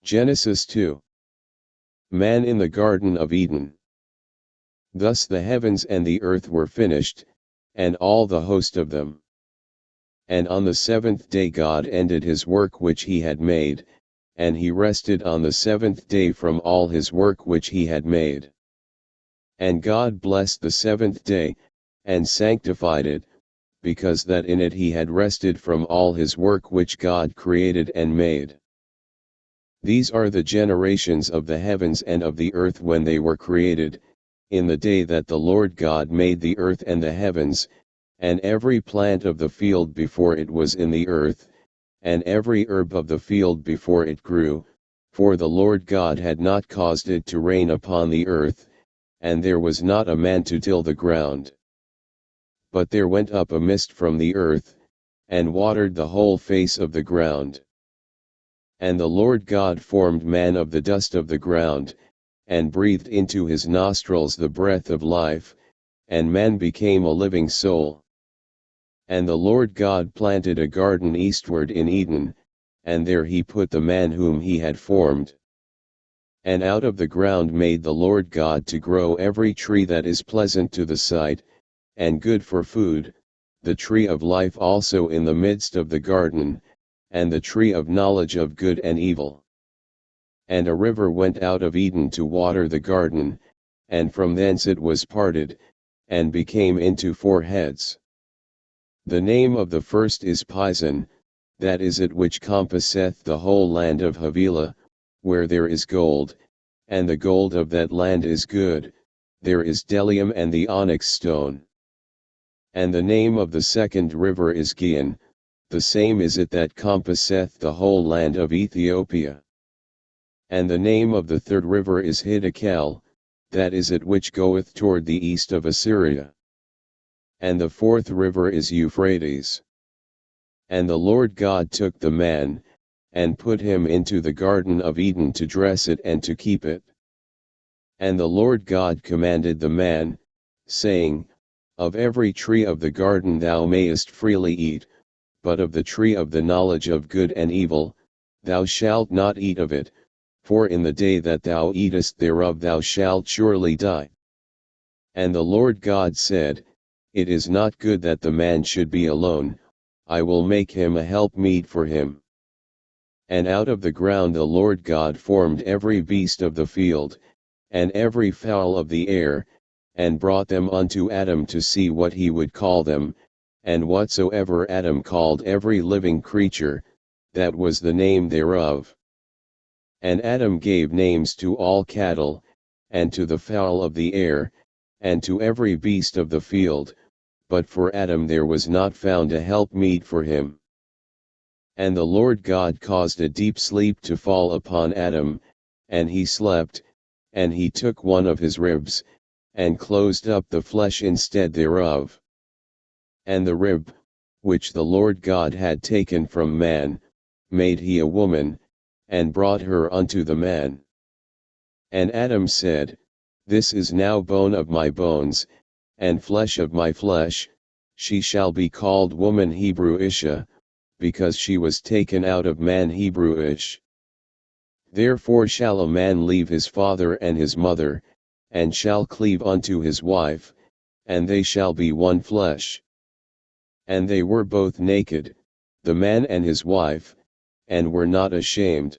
Genesis 2. Man in the Garden of Eden. Thus the heavens and the earth were finished, and all the host of them. And on the seventh day God ended his work which he had made, and he rested on the seventh day from all his work which he had made. And God blessed the seventh day, and sanctified it, because that in it he had rested from all his work which God created and made. These are the generations of the heavens and of the earth when they were created, in the day that the Lord God made the earth and the heavens, and every plant of the field before it was in the earth, and every herb of the field before it grew, for the Lord God had not caused it to rain upon the earth, and there was not a man to till the ground. But there went up a mist from the earth, and watered the whole face of the ground. And the Lord God formed man of the dust of the ground, and breathed into his nostrils the breath of life, and man became a living soul. And the Lord God planted a garden eastward in Eden, and there he put the man whom he had formed. And out of the ground made the Lord God to grow every tree that is pleasant to the sight, and good for food, the tree of life also in the midst of the garden, and the tree of knowledge of good and evil. And a river went out of Eden to water the garden, and from thence it was parted, and became into four heads. The name of the first is Pison, that is it which compasseth the whole land of Havilah, where there is gold, and the gold of that land is good, there is bdellium and the onyx stone. And the name of the second river is Gihon, the same is it that compasseth the whole land of Ethiopia. And the name of the third river is Hiddekel, that is it which goeth toward the east of Assyria. And the fourth river is Euphrates. And the Lord God took the man, and put him into the garden of Eden to dress it and to keep it. And the Lord God commanded the man, saying, Of every tree of the garden thou mayest freely eat, but of the tree of the knowledge of good and evil, thou shalt not eat of it, for in the day that thou eatest thereof thou shalt surely die. And the Lord God said, It is not good that the man should be alone, I will make him a helpmeet for him. And out of the ground the Lord God formed every beast of the field, and every fowl of the air, and brought them unto Adam to see what he would call them, and whatsoever Adam called every living creature, that was the name thereof. And Adam gave names to all cattle, and to the fowl of the air, and to every beast of the field, but for Adam there was not found a helpmeet for him. And the Lord God caused a deep sleep to fall upon Adam, and he slept, and he took one of his ribs, and closed up the flesh instead thereof. And the rib, which the Lord God had taken from man, made he a woman, and brought her unto the man. And Adam said, This is now bone of my bones, and flesh of my flesh, she shall be called woman Hebrew Isha, because she was taken out of man Hebrew Ish. Therefore shall a man leave his father and his mother, and shall cleave unto his wife, and they shall be one flesh. And they were both naked, the man and his wife, and were not ashamed.